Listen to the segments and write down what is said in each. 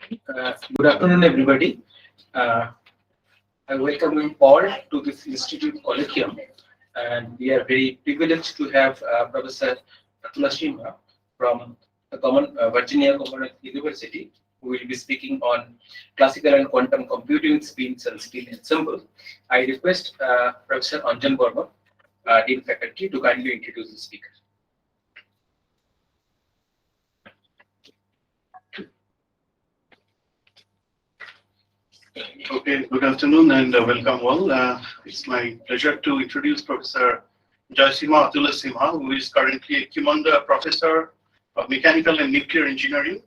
Good afternoon, everybody. Uh, I welcome you all to this Institute Colloquium, and we are very privileged to have Professor Atulasimha from Virginia Commonwealth University, who will be speaking on classical and quantum computing spins and spin ensemble. I request Professor Anjan Verma, Dean Faculty, to kindly introduce the speaker. Okay, good afternoon and welcome all. It's my pleasure to introduce Professor Jayasimha Atulasimha, who is currently a Kumanda Professor of Mechanical and Nuclear Engineering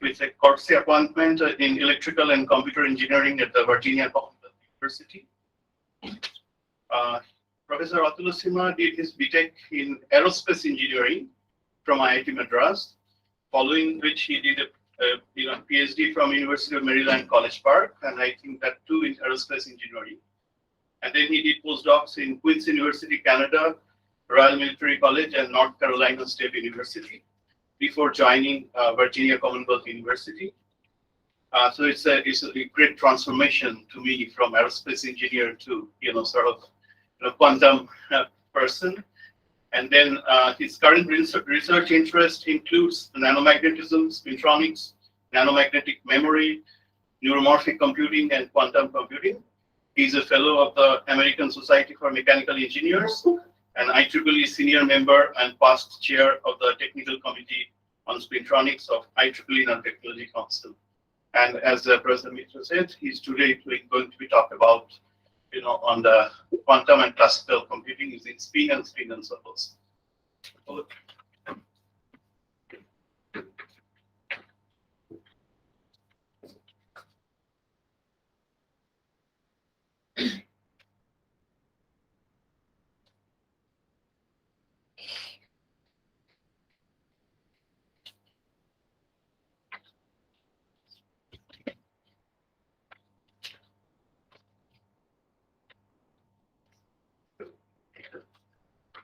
with a courtesy appointment in Electrical and Computer Engineering at the Virginia Commonwealth University. Professor Atulasimha did his BTech in Aerospace Engineering from IIT Madras, following which he did a PhD from University of Maryland College Park, and I think that too in aerospace engineering. And then he did postdocs in Queen's University, Canada, Royal Military College, and North Carolina State University before joining Virginia Commonwealth University. So it's a great transformation to me from aerospace engineer to sort of quantum person. And then his current research interest includes nanomagnetism, spintronics, nanomagnetic memory, neuromorphic computing, and quantum computing. He's a fellow of the American Society for Mechanical Engineers, and IEEE senior member and past chair of the Technical Committee on Spintronics of IEEE Nanotechnology Council. And as Professor Mitra said, he's today going to be talked about on the quantum and classical computing using spin ensembles.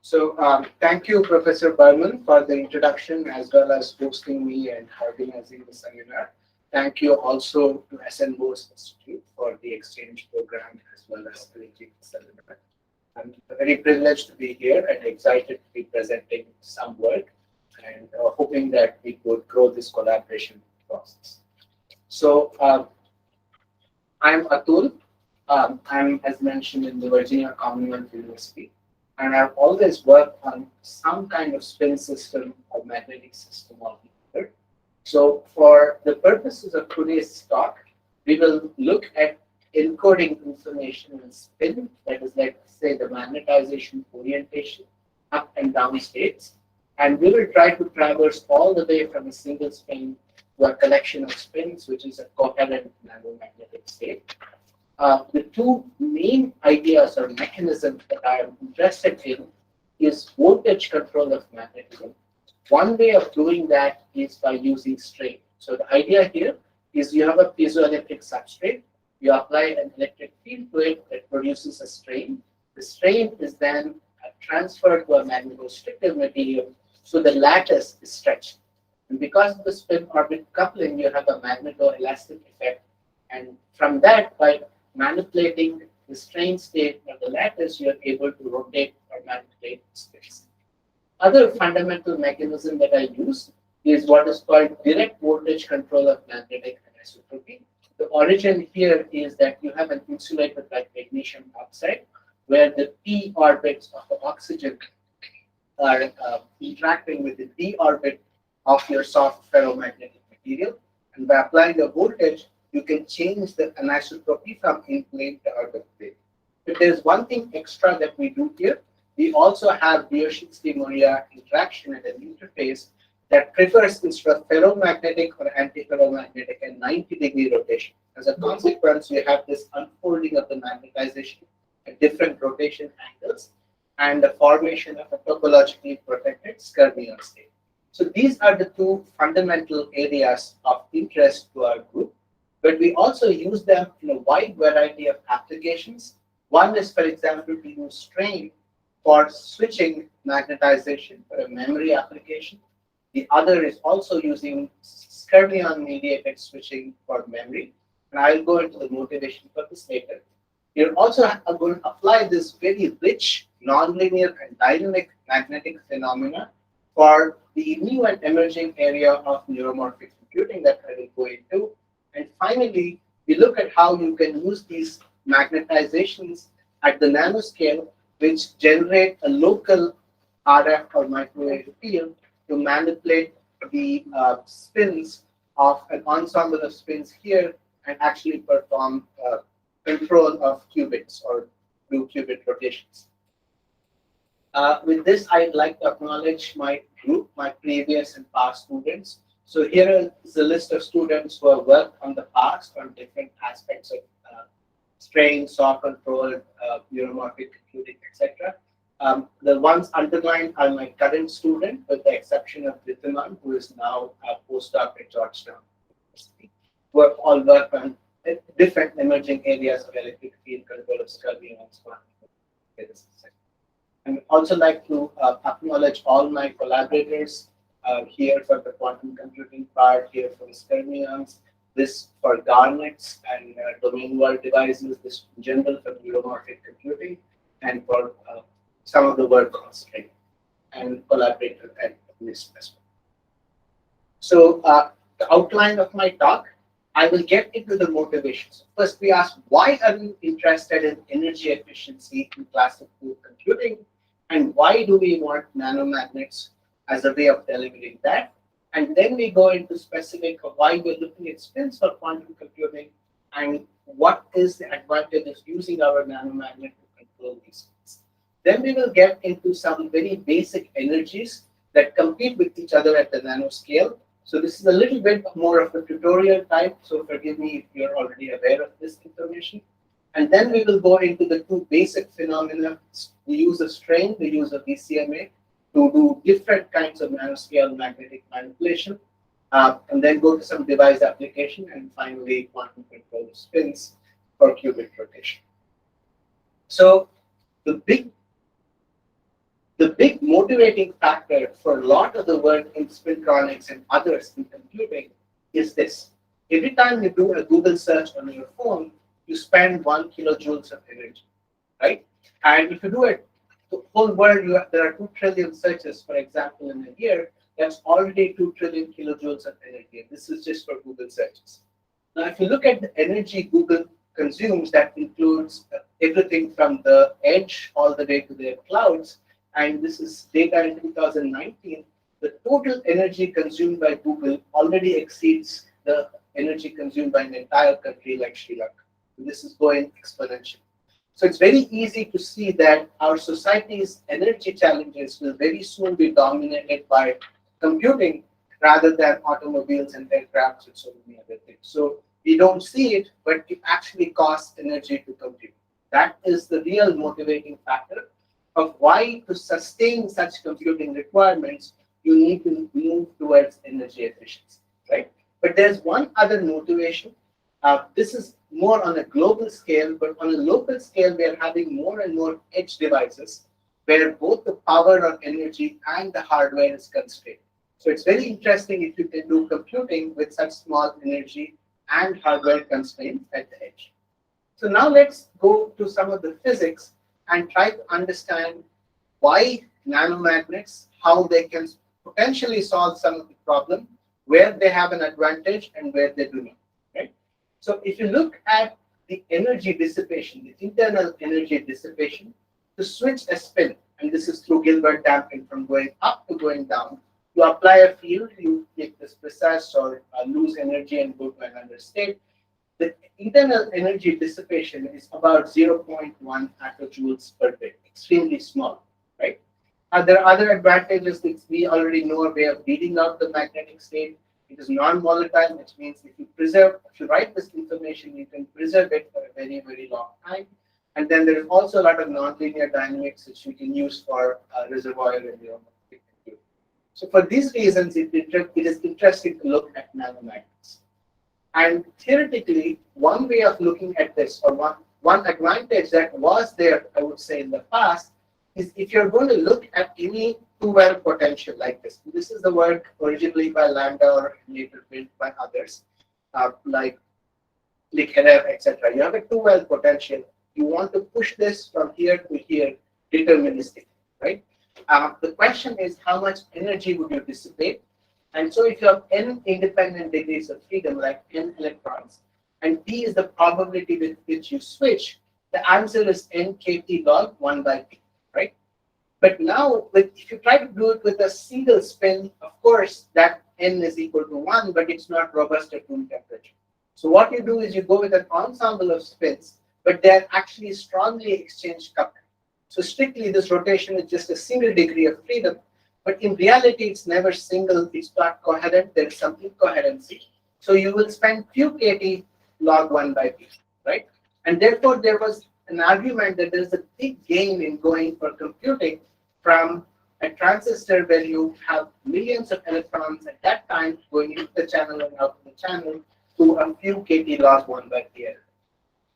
So thank you, Professor Berman, for the introduction as well as hosting me and organizing the seminar. Thank you also to Ensembles Institute for the exchange program as well as arranging the seminar. I'm very privileged to be here and excited to be presenting some work and hoping that we could grow this collaboration process. So I'm Atul. I'm, as mentioned, in the Virginia Commonwealth University. And I've always worked on some kind of spin system or magnetic system or other. So for the purposes of today's talk, we will look at encoding information in spin, that is, let's say, the magnetization orientation, up and down states. And we will try to traverse all the way from a single spin to a collection of spins, which is a coherent nanomagnetic state. The two main ideas or mechanisms that I am interested in is voltage control of magnetism. One way of doing that is by using strain. So the idea here is you have a piezoelectric substrate, you apply an electric field to it that produces a strain. The strain is then transferred to a magnetostrictive material, so the lattice is stretched. And because of the spin orbit coupling, you have a magnetoelastic effect. And from that, by manipulating the strain state of the lattice, you are able to rotate or manipulate space. Other fundamental mechanism that I use is what is called direct voltage control of magnetic anisotropy. The origin here is that you have an insulator like magnesium oxide, where the p orbits of the oxygen are interacting with the d orbit of your soft ferromagnetic material. And by applying the voltage, you can change the anisotropy from in plane to out of plane. But there's one thing extra that we do here. We also have Biot-Savart interaction at an interface that prefers, instead of ferromagnetic or antiferromagnetic, a 90-degree rotation. As a consequence, you have this unfolding of the magnetization at different rotation angles and the formation of a topologically protected Scormulus state. So these are the two fundamental areas of interest to our group. But we also use them in a wide variety of applications. One is, for example, to use strain for switching magnetization for a memory application. The other is also using Scormulus-mediated switching for memory. And I'll go into the motivation for this later. You're also going to apply this very rich, nonlinear, and dynamic magnetic phenomena for the new and emerging area of neuromorphic computing that I will go into. And finally, we look at how you can use these magnetizations at the nanoscale, which generate a local RF or microwave field to manipulate the spins of an ensemble of spins here and actually perform control of qubits or do qubit rotations. With this, I'd like to acknowledge my group, my previous and past students. So here is a list of students who have worked on the past on different aspects of strain, saw control, neuromorphic computing, etc. The ones underlined are my current student, with the exception of Rithiman, who is now a postdoc at Georgetown University, who have all worked on different emerging areas of electric field control of Scormulus and Scormulus. I would also like to acknowledge all my collaborators here for the quantum computing part, here for the Scormulus, this for Garnets and domain world devices, this in general for neuromorphic computing, and for some of the work on strain, and collaborator at NIST as well. So the outline of my talk, I will get into the motivations. First, we ask, why are you interested in energy efficiency in classical computing? And why do we want nanomagnets as a way of delivering that? And then we go into specific of why we're looking at spins for quantum computing and what is the advantage of using our nanomagnet to control these spins. Then we will get into some very basic energies that compete with each other at the nanoscale. So this is a little bit more of a tutorial type, so forgive me if you're already aware of this information. And then we will go into the two basic phenomena, the use of strain, the use of BCMA, to do different kinds of nanoscale magnetic manipulation, and then go to some device application, and finally quantum control spins for qubit rotation. So the big motivating factor for a lot of the work in spintronics and others in computing is this. Every time you do a Google search on your phone, you spend 1 kilojoules of energy, right? And if you do it, the whole world, there are 2 trillion searches, for example, in a year, that's already 2 trillion kilojoules of energy. This is just for Google searches. Now, if you look at the energy Google consumes, that includes everything from the edge all the way to their clouds, and this is data in 2019, the total energy consumed by Google already exceeds the energy consumed by an entire country like Sri Lanka. This is going exponential. So it's very easy to see that our society's energy challenges will very soon be dominated by computing rather than automobiles and aircrafts and so many other things. So we don't see it, but it actually costs energy to compute. That is the real motivating factor of why, to sustain such computing requirements, you need to move towards energy efficiency, right? But there's one other motivation. This is more on a global scale, but on a local scale, we are having more and more edge devices where both the power or energy and the hardware is constrained. So it's very interesting if you can do computing with such small energy and hardware constraints at the edge. So now let's go to some of the physics and try to understand why nanomagnets, how they can potentially solve some of the problem, where they have an advantage and where they do not, right? So if you look at the energy dissipation, the internal energy dissipation, to switch a spin, and this is through Gilbert damping from going up to going down, you apply a field, you make this precise or lose energy and go to another state. The internal energy dissipation is about 0.1 attojoules per bit, extremely small, right? There are other advantages that we already know a way of reading out the magnetic state. It is non-volatile, which means if you write this information, you can preserve it for a very, very long time. And then there is also a lot of nonlinear dynamics which you can use for reservoir and neuromorphic computing. So for these reasons, it is interesting to look at nanomagnets. And theoretically, one way of looking at this, or one advantage that was there, I would say, in the past, is if you're going to look at any two-well potential like this. This is the work originally by Lambda or later built by others, like Herer, etc. You have a two-well potential. You want to push this from here to here deterministically, right? The question is how much energy would you dissipate? And so if you have n independent degrees of freedom, like n electrons, and p is the probability with which you switch, the answer is n kT log 1 by p, right? But now, if you try to do it with a single spin, of course, that n is equal to 1, but it's not robust at room temperature. So what you do is you go with an ensemble of spins, but they're actually strongly exchange coupled. So strictly, this rotation is just a single degree of freedom, but in reality, it's never single. It's not coherent. There is some incoherency. So you will spend few kT log 1 by p, right? And therefore, there was an argument that there's a big gain in going for computing from a transistor where you have millions of electrons at that time going into the channel and out of the channel to a few kT log 1 by p.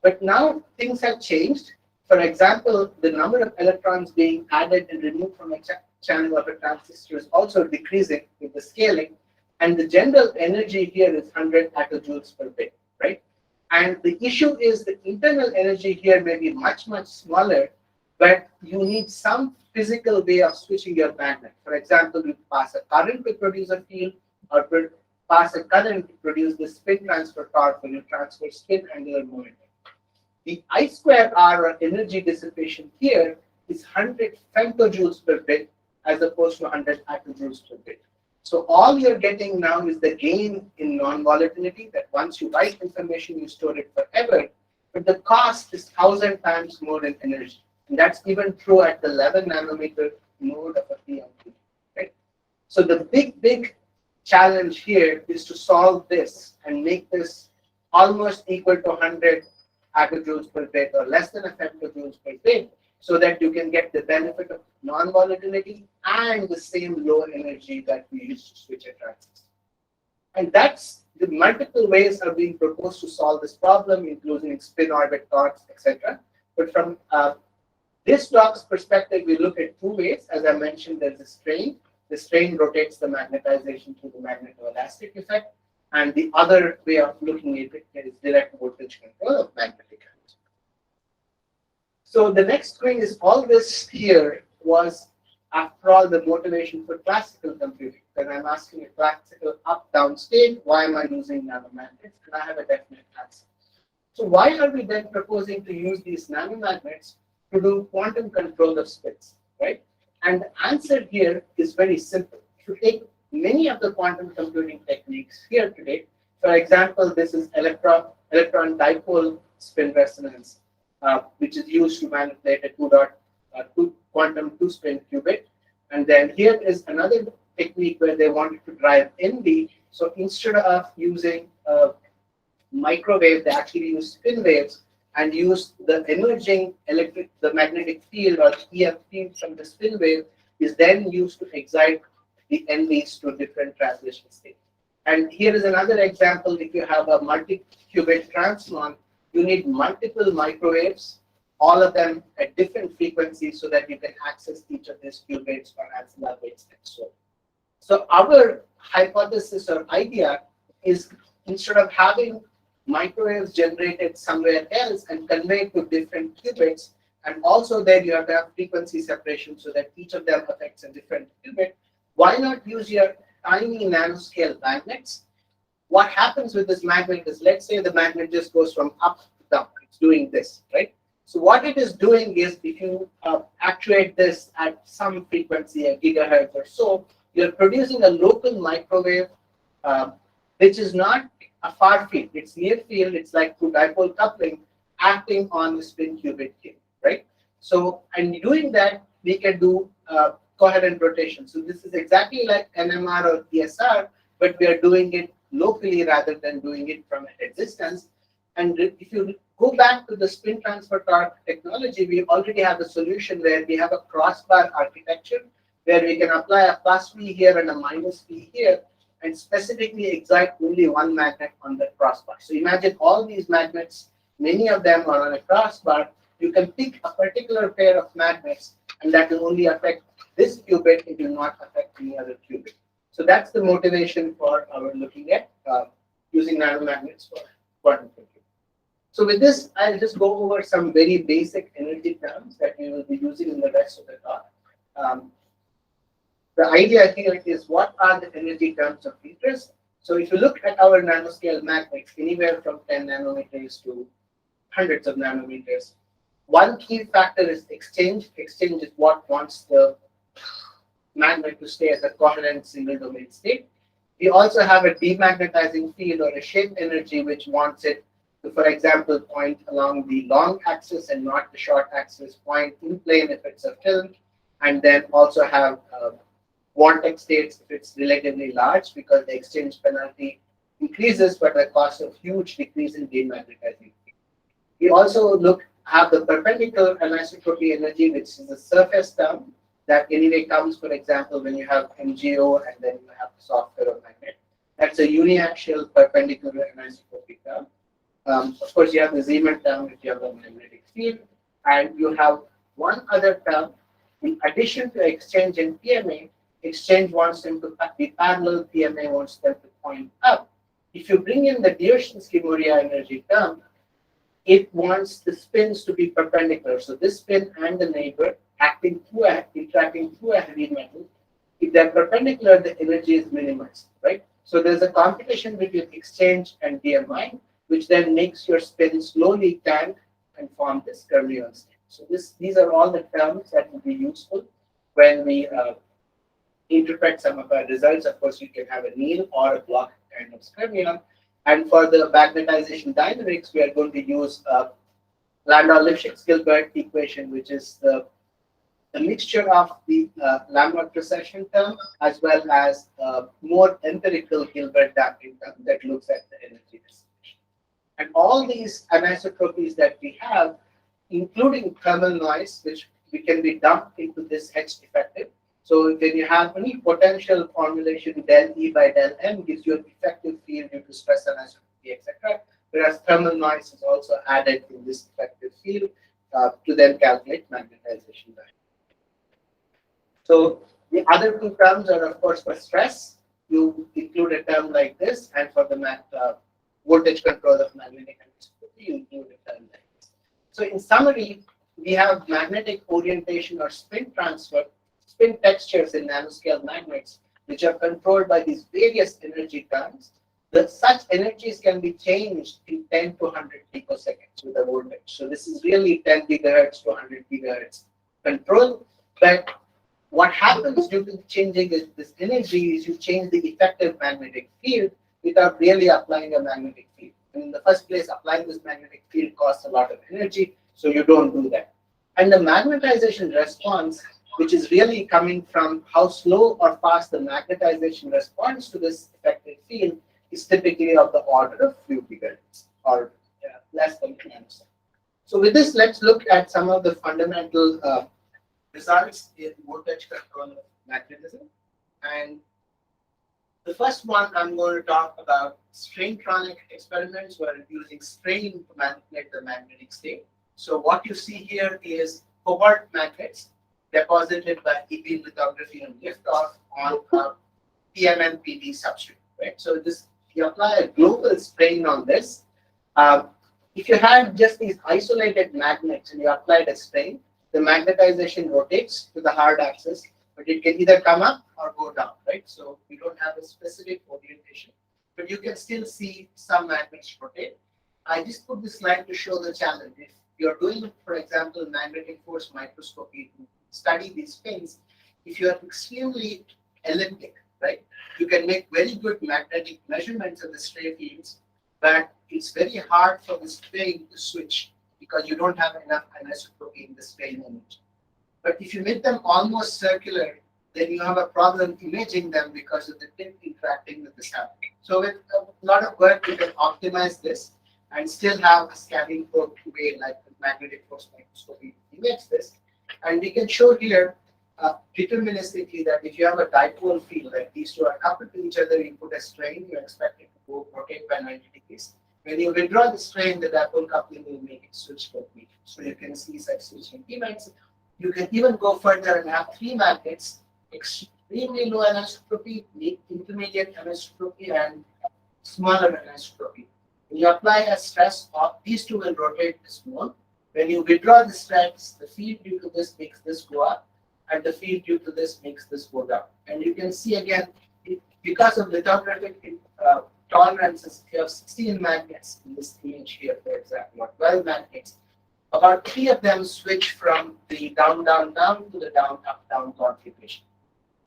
But now things have changed. For example, the number of electrons being added and removed from a channel of a transistor is also decreasing with the scaling. And the general energy here is 100 attojoules per bit, right? And the issue is the internal energy here may be much, much smaller, but you need some physical way of switching your magnet. For example, you pass a current to produce a field, or pass a current to produce the spin transfer torque when you transfer spin angular momentum. The I square R, or energy dissipation here, is 100 femtojoules per bit as opposed to 100 attojoules per bit. So all you're getting now is the gain in non-volatility, that once you write information, you store it forever, but the cost is 1,000 times more in energy. And that's even true at the 11 nanometer node of a PMP, right? So the big challenge here is to solve this and make this almost equal to 100 attojoules per bit or less than a femtojoules per bit, so that you can get the benefit of non-volatility and the same low energy that we use to switch a transistor. And that's the multiple ways are being proposed to solve this problem, including spin orbit torques, etc. But from this talk's perspective, we look at two ways. As I mentioned, there's a strain. The strain rotates the magnetization through the magnetoelastic effect. And the other way of looking at it is direct voltage control of magnetic fields. So the next screen is all this here was, after all, the motivation for classical computing. When I'm asking a classical up-down state, why am I using nanomagnets? And I have a definite answer. So why are we then proposing to use these nanomagnets to do quantum control of spins, right? And the answer here is very simple. If you take many of the quantum computing techniques here today, for example, this is electron dipole spin resonance, which is used to manipulate a quantum two-spin qubit. And then here is another technique where they wanted to drive ND. So instead of using a microwave, they actually use spin waves and use the emerging the magnetic field or EM field from the spin wave is then used to excite the NDs to different transition states. And here is another example. If you have a multi-qubit transmon, you need multiple microwaves, all of them at different frequencies, so that you can access each of these qubits or ancilla bits and so on. So our hypothesis or idea is, instead of having microwaves generated somewhere else and conveyed to different qubits, and also there you have to have frequency separation so that each of them affects a different qubit, why not use your tiny nanoscale magnets? What happens with this magnet is, let's say the magnet just goes from up to down. It's doing this, right? So what it is doing is, if you actuate this at some frequency, a gigahertz or so, you're producing a local microwave, which is not a far field. It's near field. It's like through dipole coupling, acting on the spin qubit here, right? So, and doing that, we can do coherent rotation. So this is exactly like NMR or PSR, but we are doing it locally rather than doing it from a distance. And if you go back to the spin transfer torque technology, we already have a solution where we have a crossbar architecture where we can apply a plus V here and a minus V here and specifically excite only one magnet on the crossbar. So imagine all these magnets, many of them are on a crossbar. You can pick a particular pair of magnets and that will only affect this qubit, it will not affect any other qubit. So that's the motivation for our looking at using nanomagnets for quantum computing. So with this, I'll just go over some very basic energy terms that we will be using in the rest of the talk. The idea here is what are the energy terms of interest. So if you look at our nanoscale magnets, anywhere from 10 nanometers to hundreds of nanometers, one key factor is exchange. Exchange is what wants the magnet to stay as a coherent single domain state. We also have a demagnetizing field or a shape energy which wants it to, for example, point along the long axis and not the short axis, point in plane if it's a film, and then also have vortex states if it's relatively large, because the exchange penalty increases but at the cost of huge decrease in demagnetizing field. We also have the perpendicular anisotropy energy, which is a surface term that anyway comes, for example, when you have MgO and then you have the soft ferromagnet. That's a uniaxial perpendicular anisotropy term. Of course, you have the Zeeman term if you have a magnetic field, and you have one other term. In addition to exchange and PMA, exchange wants them to be parallel, PMA wants them to point up. If you bring in the Dioshensky-Moriah energy term, it wants the spins to be perpendicular. So this spin and the neighbor interacting through a heavy metal. If they're perpendicular, the energy is minimized, right? So there's a competition between exchange and DMI, which then makes your spin slowly tank and form this fermion state. So these are all the terms that will be useful when we interpret some of our results. Of course, you can have a Neal or a block kind of fermion. And for the magnetization dynamics, we are going to use Landau-Lifshitz-Gilbert equation, which is the mixture of the Lambert precession term as well as more empirical Gilbert damping term that looks at the energy dissipation. And all these anisotropies that we have, including thermal noise, which we can be dumped into this H effective. So when you have any potential formulation, del E by del M gives you an effective field due to stress anisotropy, etc. Whereas thermal noise is also added in this effective field to then calculate magnetization dynamics. So the other two terms are, of course, for stress. You include a term like this, and for the voltage control of magnetic anisotropy, you include a term like this. So in summary, we have magnetic orientation or spin transfer, spin textures in nanoscale magnets, which are controlled by these various energy terms. Such energies can be changed in 10 to 100 picoseconds with a voltage. So this is really 10 gigahertz to 100 gigahertz control. But what happens due to changing this energy is you change the effective magnetic field without really applying a magnetic field. And in the first place, applying this magnetic field costs a lot of energy, so you don't do that. And the magnetization response, which is really coming from how slow or fast the magnetization responds to this effective field, is typically of the order of few gigahertz or less than 10 nanoseconds. So with this, let's look at some of the fundamental results in voltage control of magnetism. And the first one I'm going to talk about straintronic experiments where using strain to manipulate the magnetic state. So what you see here is cobalt magnets deposited by e-beam lithography and liftoff on a PMMPD substrate, right? So this, you apply a global strain on this. If you had just these isolated magnets and you applied a strain, the magnetization rotates to the hard axis, but it can either come up or go down, right? So we don't have a specific orientation, but you can still see some magnets rotate. I just put this slide to show the challenge. If you're doing, for example, magnetic force microscopy to study these things, if you are extremely elliptic, right, you can make very good magnetic measurements of the stray fields, but it's very hard for the strain to switch because you don't have enough anisotropy in the strain image. But if you make them almost circular, then you have a problem imaging them because of the tip interacting with the sample. So with a lot of work, you can optimize this and still have a scanning probe way like the magnetic force microscopy image this. And we can show here deterministically that if you have a dipole field, like these two are coupled to each other, you put a strain, you expect it to go rotate by 90 degrees. When you withdraw the strain, the dipole coupling will make it switch completely. So you can see such switching events. You can even go further and have three magnets, extremely low anisotropy, intermediate anisotropy, and smaller anisotropy. When you apply a stress, these two will rotate this mole. When you withdraw the stress, the field due to this makes this go up, and the field due to this makes this go down. And you can see again, because of lithographic tolerances, you have 16 magnets in this image here, for example, or 12 magnets. About 3 of them switch from the down, down, down to the down, up, down configuration.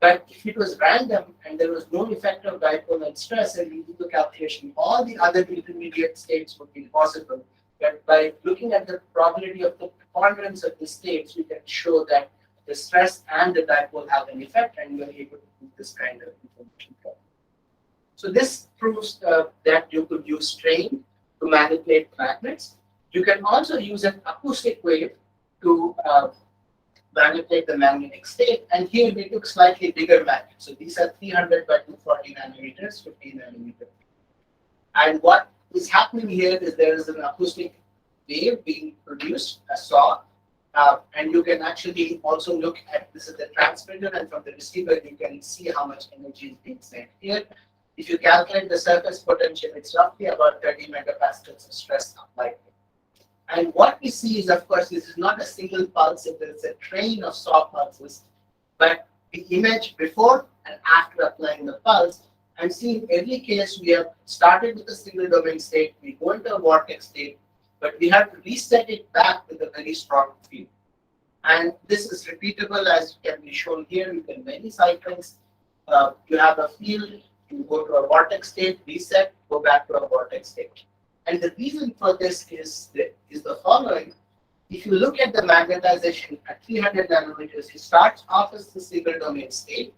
But if it was random and there was no effect of dipole and stress, and you do the calculation, all the other intermediate states would be possible. But by looking at the probability of the preponderance of the states, we can show that the stress and the dipole have an effect, and you're able to do this kind of information. So this proves that you could use strain to manipulate magnets. You can also use an acoustic wave to manipulate the magnetic state, and here we took slightly bigger magnets. So these are 300 by 240 nanometers, 15 nanometers. And what is happening here is there is an acoustic wave being produced, a saw, and you can actually also look at, this is the transmitter, and from the receiver you can see how much energy is being sent here. If you calculate the surface potential, it's roughly about 30 megapascals of stress applied. And what we see is, of course, this is not a single pulse, it's a train of saw pulses, but the image before and after applying the pulse, and see in every case we have started with a single domain state, we go into a vortex state, but we have to reset it back with a very strong field. And this is repeatable, as can be shown here. You can many cycles. You have a field, you go to a vortex state, reset, go back to a vortex state. And the reason for this is the following. If you look at the magnetization at 300 nanometers, it starts off as the single domain state.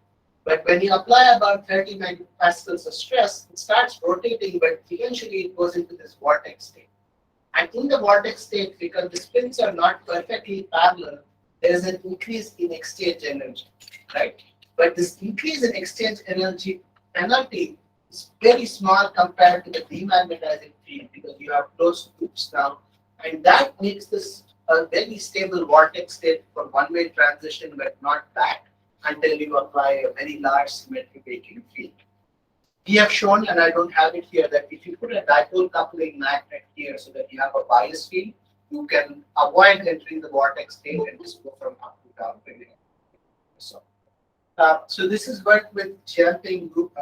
But when you apply about 30 megapascals of stress, it starts rotating, but eventually it goes into this vortex state. And in the vortex state, because the spins are not perfectly parallel, there is an increase in exchange energy, right? But this increase in exchange energy penalty is very small compared to the demagnetizing field, because you have closed loops now, and that makes this a very stable vortex state for one-way transition, but not back until you apply a very large symmetric vacuum field. We have shown, and I don't have it here, that if you put a dipole coupling magnet here so that you have a bias field, you can avoid entering the vortex state and just go from up to down. So this is work with Jayasimha group,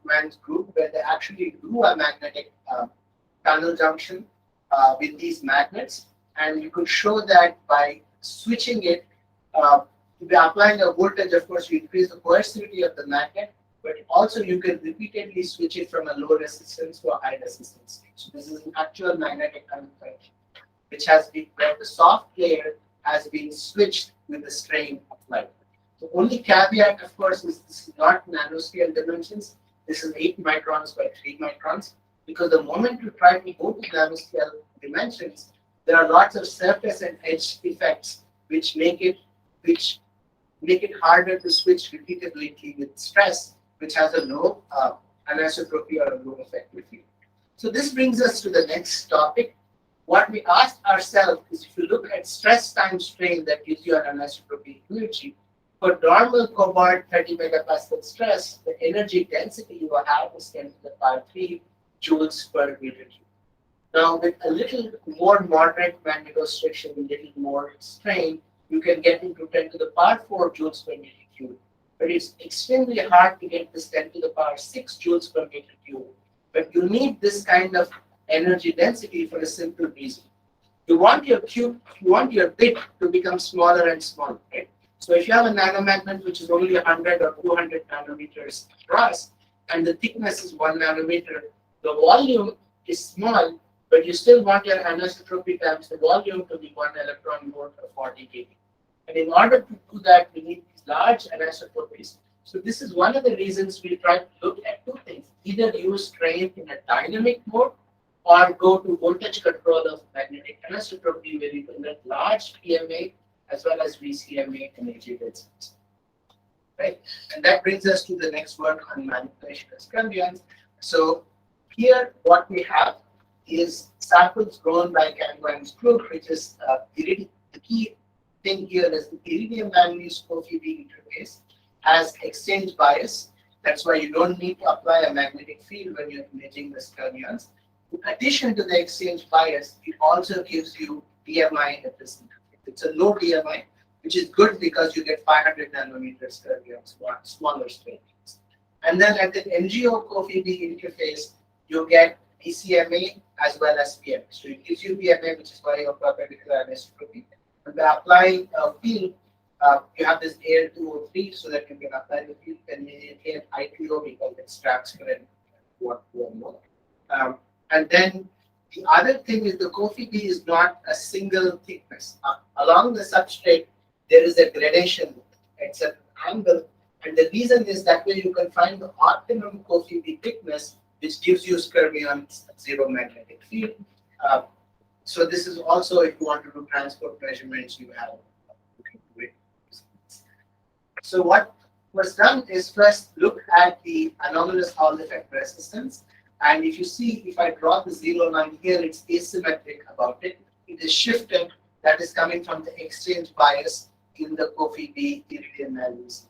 man's group, where they actually do a magnetic tunnel junction with these magnets, and you could show that by switching it, by applying a voltage, of course, you increase the coercivity of the magnet, but also you can repeatedly switch it from a low resistance to a high resistance. So this is an actual magnetic conduction, which has been, where the soft layer has been switched with the strain applied. The only caveat, of course, is this is not nanoscale dimensions. This is 8 microns by 3 microns, because the moment you try to go to nanoscale dimensions, there are lots of surface and edge effects which make it harder to switch repeatedly with stress, which has a low anisotropy or a low effective field. So this brings us to the next topic. What we asked ourselves is, if you look at stress times strain, that gives you an anisotropy equilibrium. For normal cobalt 30 megapascal stress, the energy density you will have is 10 to the power 3 joules per meter cube. Now, with a little more moderate magnetostriction, a little more strain, you can get into 10 to the power 4 joules per meter cube. But it's extremely hard to get this 10 to the power 6 joules per meter cube. But you need this kind of energy density for a simple reason. You want your bit to become smaller and smaller, right? So if you have a nanomagnet which is only 100 or 200 nanometers across, and the thickness is 1 nanometer, the volume is small, but you still want your anisotropy times the volume to be 1 electron volt or 40 kV. And in order to do that, we need these large anisotropies. So this is one of the reasons we try to look at two things: either use strain in a dynamic mode, or go to voltage control of magnetic anisotropy, where you can get large PMA as well as VCMA energy densities. Right? And that brings us to the next work on manipulation of Scormulus. So here what we have is samples grown by Commonwealth group, which is the key thing here is the iridium manganese CoFi-B interface has exchange bias. That's why you don't need to apply a magnetic field when you're imaging the fermions. In addition to the exchange bias, it also gives you DMI at this interface. It's a low DMI, which is good because you get 500 nanometers fermions, smaller spectrums. And then at the NGO CoFi-B interface, you get PCMA as well as PMA. So it gives you PMA, which is why your perpendicular anisotropy. And by applying a field, you have this AL203 so that you can apply the field and maintain ITO because it's transparent. What more. And then the other thing is the CoFi-B is not a single thickness. Along the substrate, there is a gradation at an angle. And the reason is that way you can find the optimum CoFi-B thickness, which gives you fermions zero magnetic field. So this is also, if you want to do transport measurements, you have. So what was done is first look at the anomalous Hall effect resistance. And if you see, if I draw the zero line here, it's asymmetric about it. It is shifted, that is coming from the exchange bias in the CoFi-B iridium manganese.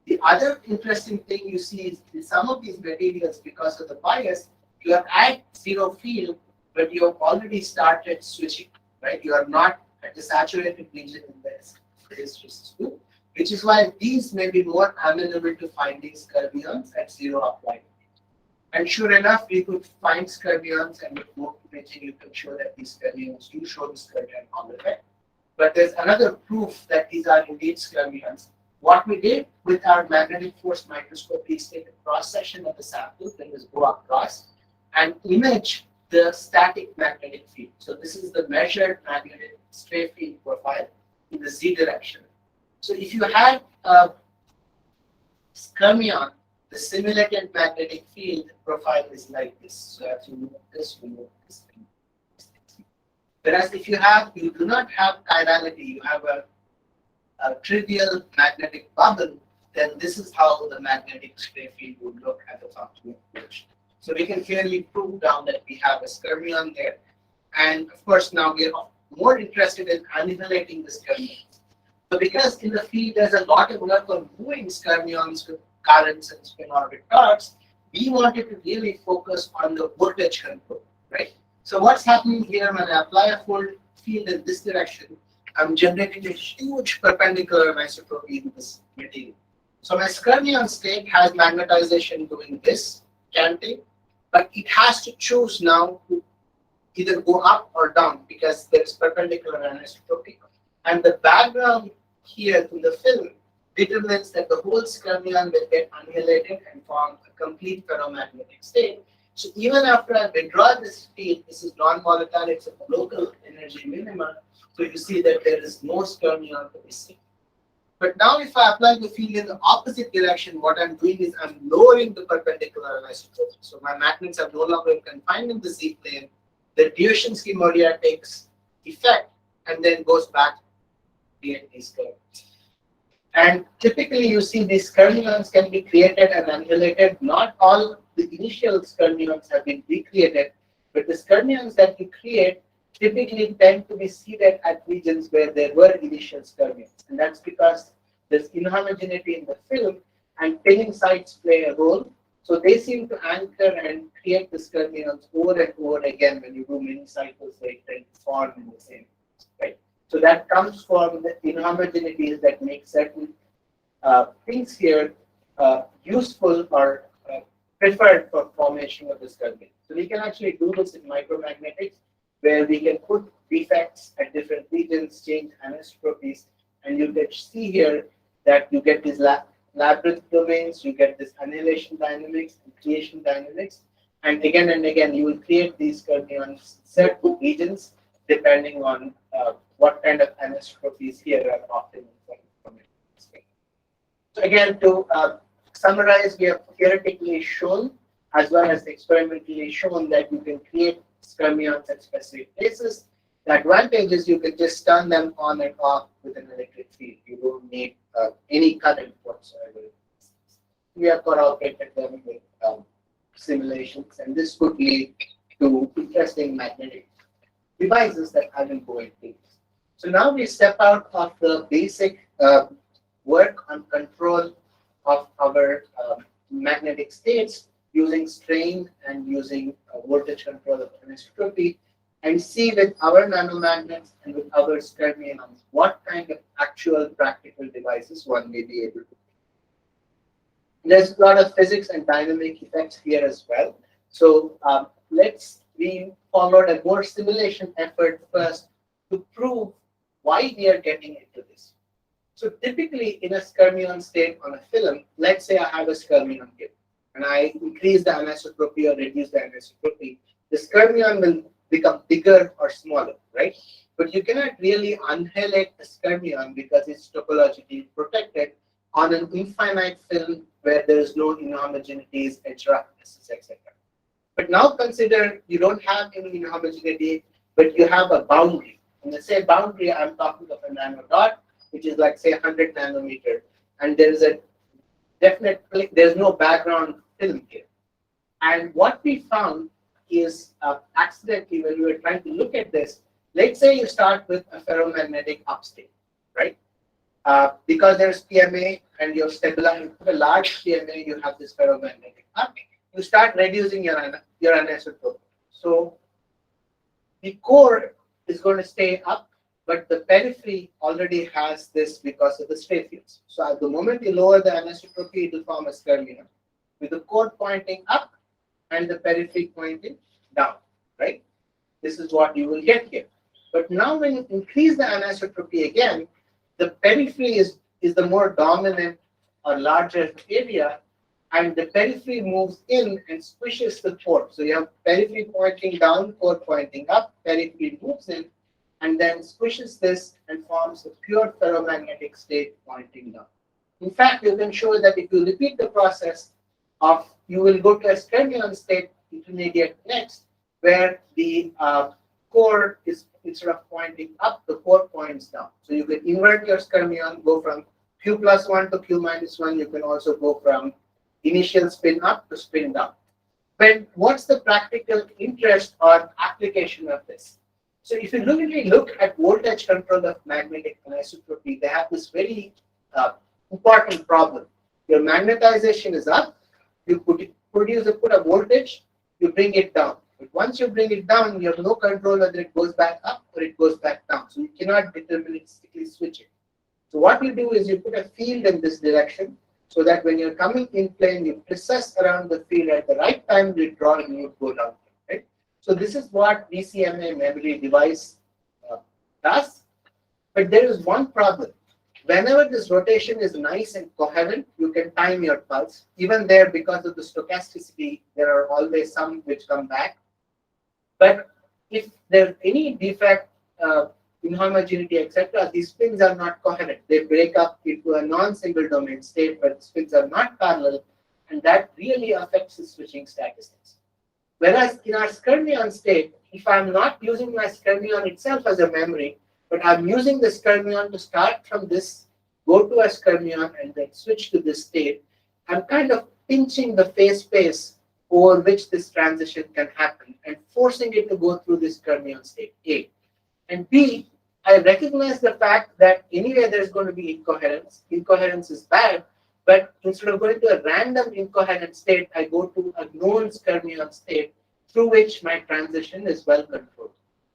The other interesting thing you see is in some of these materials, because of the bias, you have at zero field, but you have already started switching, right? You are not at the saturated region in this, which is why these may be more amenable to finding fermions at zero applied. And sure enough, we could find fermions, and with more imaging, you can show that these fermions do show this current on the effect. But there's another proof that these are indeed fermions. What we did with our magnetic force microscopy is take a cross section of the sample, then just go across and image the static magnetic field. So this is the measured magnetic stray field profile in the z direction. So if you had a fermion, the simulated magnetic field profile is like this. So as you move this, you move this. Whereas if you do not have chirality, you have a trivial magnetic bubble, then this is how the magnetic stray field would look at the function approach. So we can clearly prove down that we have a fermion there. And of course, now we are more interested in annihilating the fermions. So because in the field there's a lot of work on moving fermions with currents and spin orbit torques, we wanted to really focus on the voltage control, right? So what's happening here when I apply a full field in this direction, I'm generating a huge perpendicular anisotropy in this material. So my fermion state has magnetization doing this canting, but it has to choose now to either go up or down because there's perpendicular anisotropy. And the background here in the film determines that the whole fermion will get annihilated and form a complete ferromagnetic state. So even after I withdraw this field, this is non-volatile, it's a local energy minima. So you see that there is no fermion to be seen. But now if I apply the field in the opposite direction, what I'm doing is I'm lowering the perpendicular anisotropy. So my magnets are no longer confined in the z plane. The Dioshinsky Moria takes effect and then goes back to create these curves. And typically you see these fermions can be created and annihilated. Not all the initial fermions have been recreated, but the fermions that you create typically tend to be seated at regions where there were initial fermions. And that's because there's inhomogeneity in the film and pinning sites play a role. So they seem to anchor and create the fermions over and over again. When you do many cycles, they tend to form in the same place, right? So that comes from the inhomogeneities that make certain things here useful or preferred for formation of this fermion. So we can actually do this in micromagnetics, where we can put defects at different regions, change anisotropies, and you can see here that you get these labyrinth domains, you get this annihilation dynamics and creation dynamics, and again you will create these fermions certain regions depending on what kind of anisotropies here are optimal for it. So again, to summarize, we have theoretically shown as well as experimentally shown that you can create fermions at specific places. The advantage is you can just turn them on and off with an electric field. You don't need any current whatsoever. We have corroborated them with simulations, and this could lead to interesting magnetic devices that I will go into. So now we step out of the basic work on control of our magnetic states using strain and using voltage control of anisotropy, and see with our nanomagnets and with our skermions what kind of actual practical devices one may be able to. There's a lot of physics and dynamic effects here as well. So we followed a more simulation effort first to prove why we are getting into this. So typically in a skermion state on a film, let's say I have a skermion here, and I increase the anisotropy or reduce the anisotropy, the skermion will become bigger or smaller, right? But you cannot really annihilate the skermion because it's topologically protected on an infinite film where there is no inhomogeneities, edge roughnesses, etc. But now consider you don't have any inhomogeneity, but you have a boundary. When I say boundary, I'm talking of a nanodot, which is like say 100 nanometer, and there's a there's no background film here. And what we found is accidentally when we were trying to look at this, let's say you start with a ferromagnetic upstate, right? Because there's PMA and you're stabilized, you put a large PMA, you have this ferromagnetic up, you start reducing your anisotropy. So the core is going to stay up, but the periphery already has this because of the stray fields. So at the moment you lower the anisotropy, it will form a skermion with the core pointing up and the periphery pointing down, right? This is what you will get here. But now when you increase the anisotropy again, the periphery is the more dominant or larger area, and the periphery moves in and squishes the core. So you have periphery pointing down, core pointing up, periphery moves in, and then squishes this and forms a pure ferromagnetic state pointing down. In fact, you can show that if you repeat the process of, you will go to a skermion state intermediate next, where the core is, instead of pointing up, the core points down. So you can invert your skermion, go from Q plus 1 to Q minus 1. You can also go from initial spin up to spin down. But what's the practical interest or application of this? So if you really look at voltage control of magnetic anisotropy, they have this very important problem. Your magnetization is up, you put a voltage, you bring it down. But once you bring it down, you have no control whether it goes back up or it goes back down. So you cannot deterministically switch it. So what you do is you put a field in this direction so that when you're coming in plane, you precess around the field at the right time, you draw and you go down. Right? So this is what VCMA memory device does. But there is one problem. Whenever this rotation is nice and coherent, you can time your pulse. Even there, because of the stochasticity, there are always some which come back. But if there's any defect, inhomogeneity, etc., these spins are not coherent. They break up into a non-single domain state, but spins are not parallel, and that really affects the switching statistics. Whereas in our skermion state, if I'm not using my skermion itself as a memory, but I'm using the skermion to start from this, go to a skermion, and then switch to this state, I'm kind of pinching the phase space over which this transition can happen and forcing it to go through this skermion state, A. And B, I recognize the fact that anyway there's going to be incoherence. Incoherence is bad, but instead of going to a random incoherent state, I go to a known skermion state through which my transition is well controlled.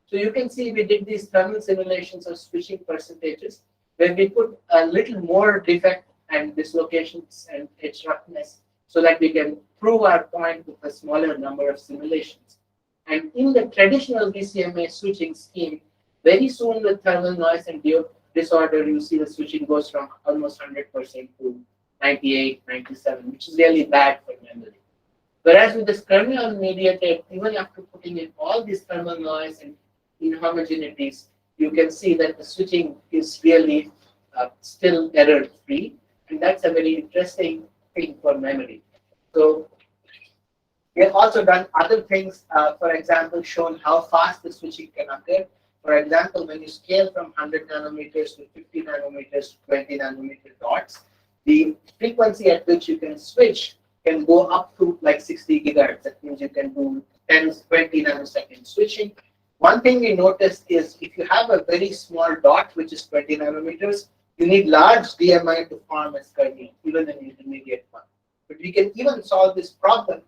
So you can see we did these thermal simulations of switching percentages where we put a little more defect and dislocations and edge roughness so that we can prove our point with a smaller number of simulations. And in the traditional VCMA switching scheme, very soon with thermal noise and disorder, you see the switching goes from almost 100% to 98, 97, which is really bad for memory. Whereas with the skermion mediated, even after putting in all this thermal noise and inhomogeneities, you can see that the switching is really still error-free, and that's a very interesting thing for memory. So we have also done other things, for example, shown how fast the switching can occur. For example, when you scale from 100 nanometers to 50 nanometers to 20 nanometer dots, the frequency at which you can switch can go up to like 60 gigahertz. That means you can do 10, 20 nanosecond switching. One thing we noticed is if you have a very small dot, which is 20 nanometers, you need large DMI to form a Scormulus, even an intermediate one. But we can even solve this problem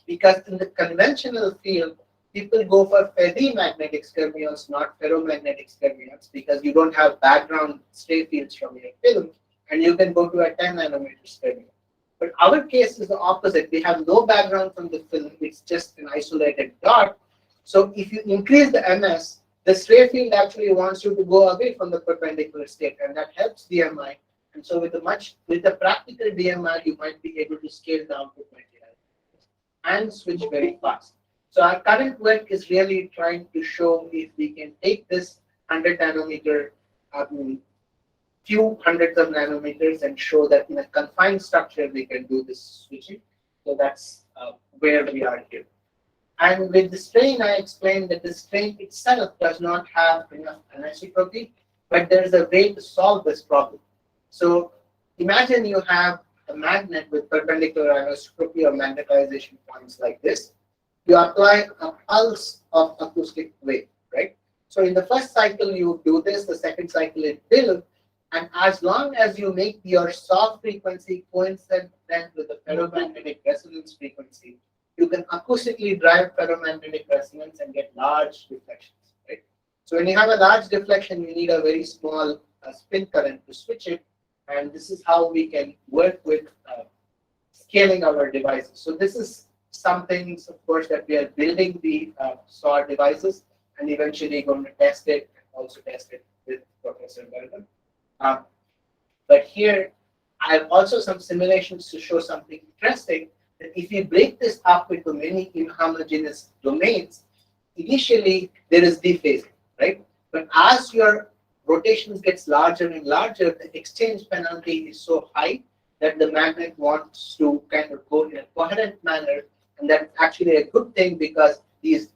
because in the conventional field, people go for ferrimagnetic Scormulus, not ferromagnetic Scormulus, because you don't have background stray fields from your film, and you can go to a 10 nanometer Scormulus. But our case is the opposite. We have no background from the film, it's just an isolated dot. So if you increase the MS, the stray field actually wants you to go away from the perpendicular state, and that helps DMI. And so with the practical DMI, you might be able to scale down to 20 nanometers and switch very fast. So our current work is really trying to show if we can take this 100 nanometer, few hundreds of nanometers, and show that in a confined structure we can do this switching. So that's where we are here. And with the strain, I explained that the strain itself does not have enough anisotropy, but there is a way to solve this problem. So imagine you have a magnet with perpendicular anisotropy or magnetization points like this. You apply a pulse of acoustic wave, right? So in the first cycle, you do this, the second cycle it will, and as long as you make your soft frequency coincident with the ferromagnetic resonance frequency, you can acoustically drive ferromagnetic resonance and get large deflections, right? So when you have a large deflection, you need a very small spin current to switch it, and this is how we can work with scaling our devices. So this is some things, of course, that we are building the SAW devices and eventually going to test it and also test it with Professor Bergen. But here, I have also some simulations to show something interesting. That if you break this up into many inhomogeneous domains, initially there is dephasing, right? But as your rotations gets larger and larger, the exchange penalty is so high that the magnet wants to kind of go in a coherent manner, and that's actually a good thing because these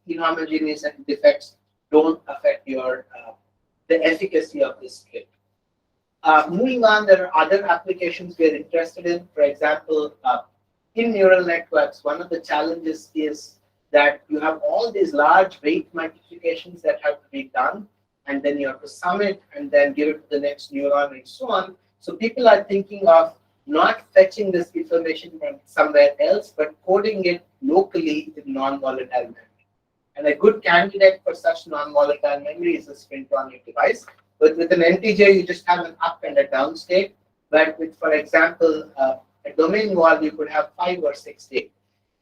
inhomogeneous and defects don't affect your the efficacy of this kit. Moving on, there are other applications we are interested in. For example, in neural networks, one of the challenges is that you have all these large weight multiplications that have to be done, and then you have to sum it and then give it to the next neuron and so on. So people are thinking of not fetching this information from somewhere else, but coding it locally in non-volatile memory. And a good candidate for such non-volatile memory is a spintronic device. But with an NTJ, you just have an up and a down state. But with, for example, a domain wall, you could have 5 or 6 states.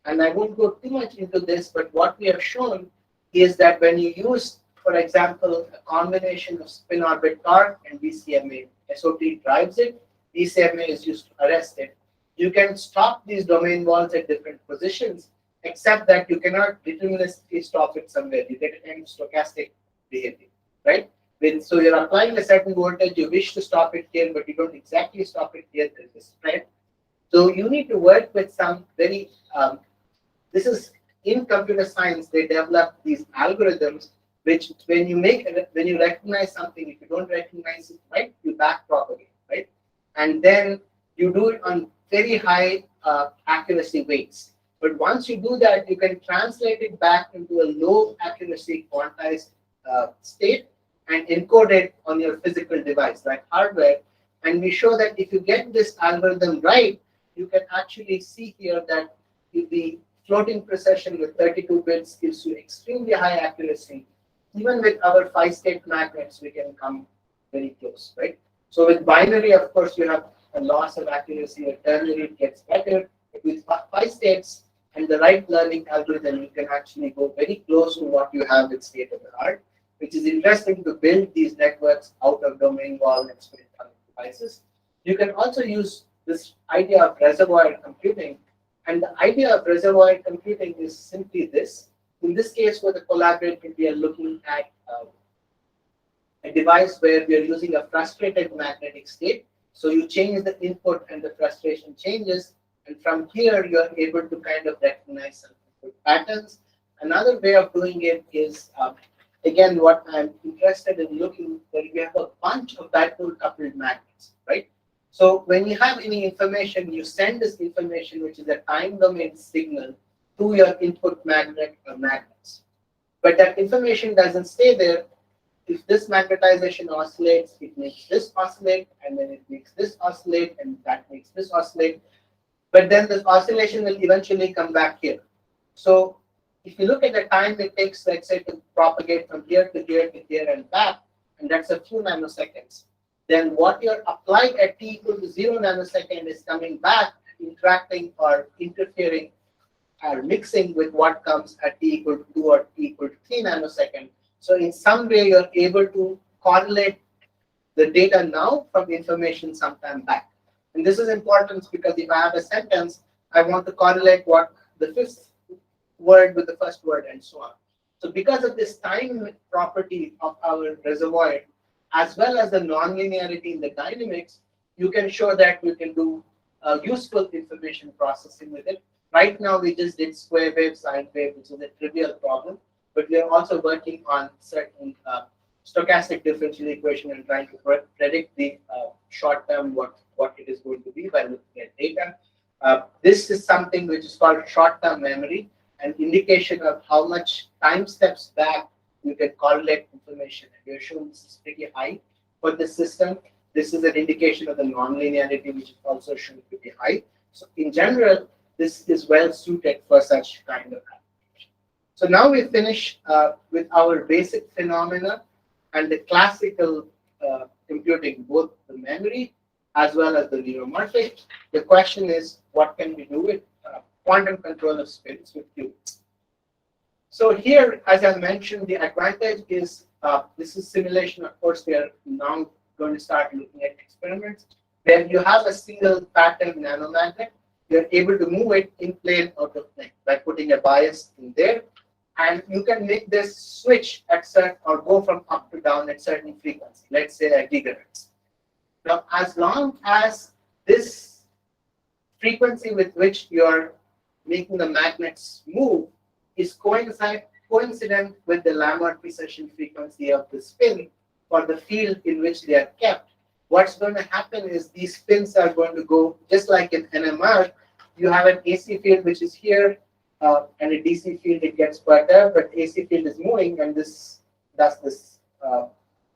And I won't go too much into this, but what we have shown is that when you use, for example, a combination of spin orbit torque and DCMA, SOT drives it, DCMA is used to arrest it. You can stop these domain walls at different positions, except that you cannot deterministically stop it somewhere. You get a kind of stochastic behavior, right? So you're applying a certain voltage, you wish to stop it here, but you don't exactly stop it here, there's a spread. So you need to work with some very, this is in computer science, they develop these algorithms, which when you recognize something, if you don't recognize it right, you back propagate, right? And then you do it on very high accuracy weights. But once you do that, you can translate it back into a low accuracy quantized state and encode it on your physical device, like hardware. And we show that if you get this algorithm right, you can actually see here that the floating precession with 32 bits gives you extremely high accuracy. Even with our 5-state magnets, we can come very close, right? So with binary, of course, you have a loss of accuracy. With ternary, it gets better. But with 5 states and the right learning algorithm, you can actually go very close to what you have with state of the art, which is interesting to build these networks out of domain wall and spintronic devices. You can also use this idea of reservoir computing. And the idea of reservoir computing is simply this. In this case, for the collaborator, we are looking at a device where we are using a frustrated magnetic state. So you change the input and the frustration changes. And from here, you are able to kind of recognize some input patterns. Another way of doing it is, again, what I'm interested in looking, where we have a bunch of dipole coupled magnets, right? So when you have any information, you send this information, which is a time domain signal, to your input magnet or magnets. but that information doesn't stay there. If this magnetization oscillates, it makes this oscillate, and then it makes this oscillate, and that makes this oscillate. But then the oscillation will eventually come back here. So if you look at the time it takes, let's say, to propagate from here to here to here and back, and that's a few nanoseconds, then what you're applied at t equal to 0 nanosecond is coming back, interacting or interfering or mixing with what comes at t equal to 2 or t equal to 3 nanosecond. So in some way, you're able to correlate the data now from information sometime back. And this is important because if I have a sentence, I want to correlate what the fifth word with the first word and so on. So because of this time property of our reservoir, as well as the nonlinearity in the dynamics, you can show that we can do useful information processing with it. Right now, we just did square wave, sine wave, which is a trivial problem, but we are also working on certain stochastic differential equation and trying to predict the short term what it is going to be by looking at data. This is something which is called short term memory, an indication of how much time steps back you can correlate information. And we are showing this is pretty high for this system. This is an indication of the nonlinearity, which is also shown to be high. So in general, this is well suited for such kind of application. So now we finish with our basic phenomena and the classical computing, both the memory as well as the neuromorphic. The question is, what can we do with quantum control of spins with qubits? So here, as I mentioned, the advantage is this is simulation. Of course, we are now going to start looking at experiments where you have a single pattern nanomagnet. You're able to move it in plane out of plane by putting a bias in there, and you can make this switch at certain or go from up to down at certain frequency, let's say a gigahertz. Now, as long as this frequency with which you're making the magnets move is coincident with the Lamarck precession frequency of the spin for the field in which they are kept, what's going to happen is these spins are going to go just like in NMR. You have an AC field which is here, and a DC field it gets perturbed, but AC field is moving, and this does this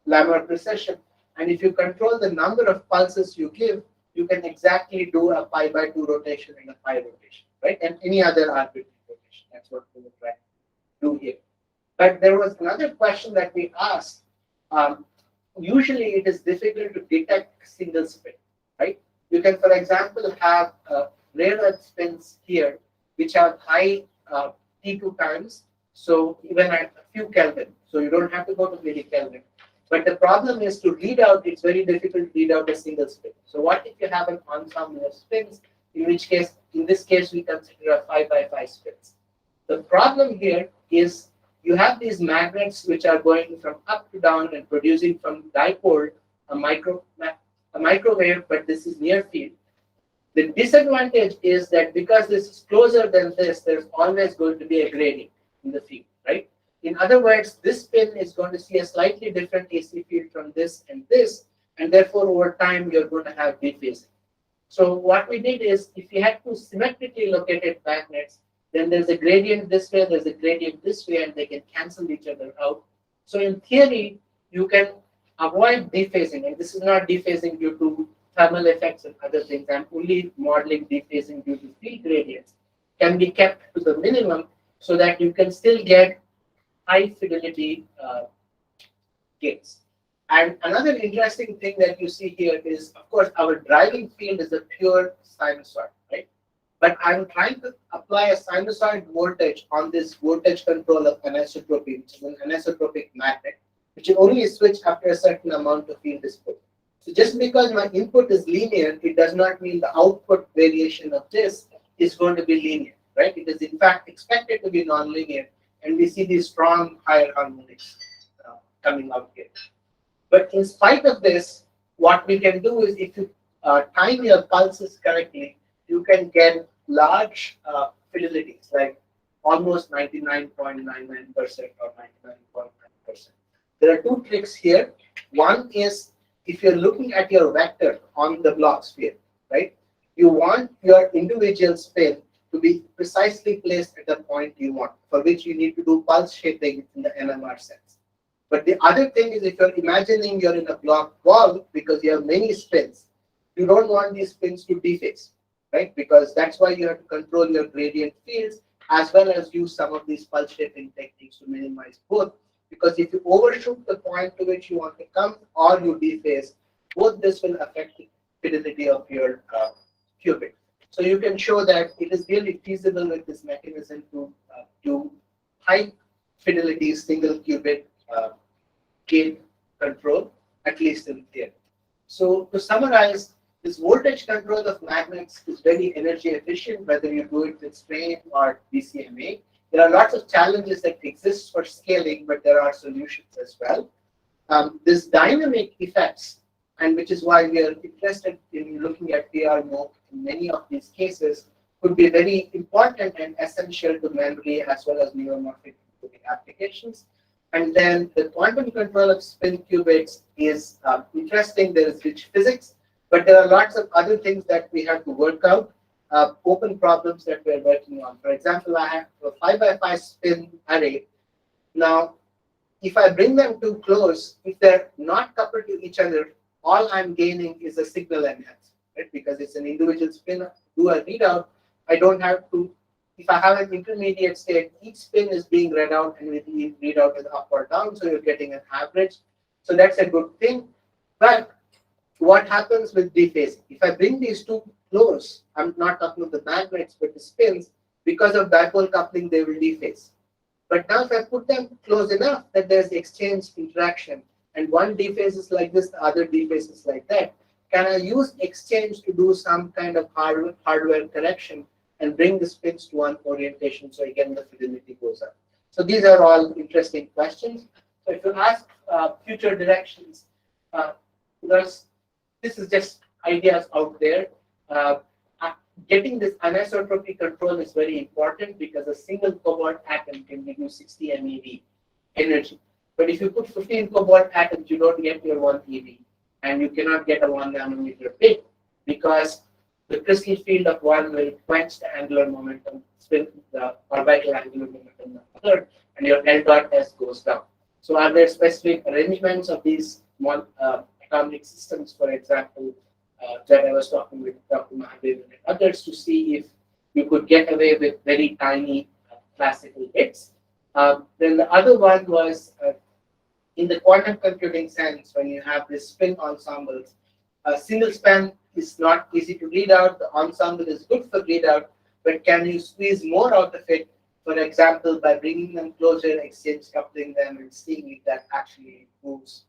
Lamarck precession. And if you control the number of pulses you give, you can exactly do a pi/2 rotation and a pi rotation, right? And any other arbitrary rotation. That's what we will try to do here. But there was another question that we asked. Usually, it is difficult to detect single spin, right? You can, for example, have rare earth spins here, which have high T2 times, so even at a few Kelvin. So you don't have to go to millikelvin. But the problem is to read out, it's very difficult to read out a single spin. So what if you have an ensemble of spins, in which case, in this case, we consider a 5x5 spins. The problem here is you have these magnets which are going from up to down and producing from dipole a microwave, but this is near field. The disadvantage is that because this is closer than this, there's always going to be a gradient in the field, right? In other words, this spin is going to see a slightly different AC field from this, and therefore over time you're going to have dephasing. So what we did is, if you had two symmetrically located magnets, then there's a gradient this way, there's a gradient this way, and they can cancel each other out. So in theory, you can avoid dephasing, and this is not dephasing due to thermal effects and other things. I'm only modeling dephasing due to field gradients, can be kept to the minimum so that you can still get high fidelity gates. And another interesting thing that you see here is, of course, our driving field is a pure sinusoid, right? But I'm trying to apply a sinusoid voltage on this voltage control of anisotropy, which is an anisotropic magnet, which will only switch after a certain amount of field is put. So just because my input is linear, it does not mean the output variation of this is going to be linear, right? It is in fact expected to be nonlinear, and we see these strong higher harmonics coming out here. But in spite of this, what we can do is, if you time your pulses correctly, you can get large fidelities, like almost 99.99% or 99.9%. There are two tricks here. One is, if you're looking at your vector on the block sphere, right? You want your individual spin to to be precisely placed at the point you want, for which you need to do pulse shaping in the NMR sense. But the other thing is, if you're imagining you're in a block wall because you have many spins, you don't want these spins to dephase, right? Because that's why you have to control your gradient fields as well as use some of these pulse shaping techniques to minimize both. Because if you overshoot the point to which you want to come or you dephase, both this will affect the fidelity of your qubit. So you can show that it is really feasible with this mechanism to do high fidelity single qubit gain control, at least in theory. So to summarize, this voltage control of magnets is very energy efficient, whether you do it with strain or BCMA. There are lots of challenges that exist for scaling, but there are solutions as well. This dynamic effects, and which is why we are interested in looking at PR mode in many of these cases, could be very important and essential to memory as well as neuromorphic applications. And then the quantum control of spin qubits is interesting. There is rich physics, but there are lots of other things that we have to work out, open problems that we're working on. For example, I have a 5x5 spin array. Now, if I bring them too close, if they're not coupled to each other, all I'm gaining is a signal enhance, right? Because it's an individual spin, do a readout. I don't have to, if I have an intermediate state, each spin is being read out and the readout is up or down, so you're getting an average. So that's a good thing. But what happens with dephasing? If I bring these two close, I'm not talking about the magnets, but the spins, because of dipole coupling, they will dephase. But now if I put them close enough that there's exchange interaction, and one dephases like this, the other dephases like that, can I use exchange to do some kind of hardware correction and bring the spins to one orientation, so again the fidelity goes up? So these are all interesting questions. So if you ask future directions, this is just ideas out there. Getting this anisotropy control is very important because a single cobalt atom can give you 60 MeV energy. But if you put 15 cobalt atoms, you don't get your 1 eV, and you cannot get a 1 nanometer bit because the crystal field of one will quench the angular momentum, spin the orbital angular momentum of the other, and your L dot S goes down. So are there specific arrangements of these atomic systems, for example, that I was talking with Dr. Mahadevan and others to see if you could get away with very tiny classical bits? Then the other one was in the quantum computing sense, when you have this spin ensembles, a single span is not easy to read out. The ensemble is good for readout, but can you squeeze more out of it? For example, by bringing them closer, exchange coupling them, and seeing if that actually improves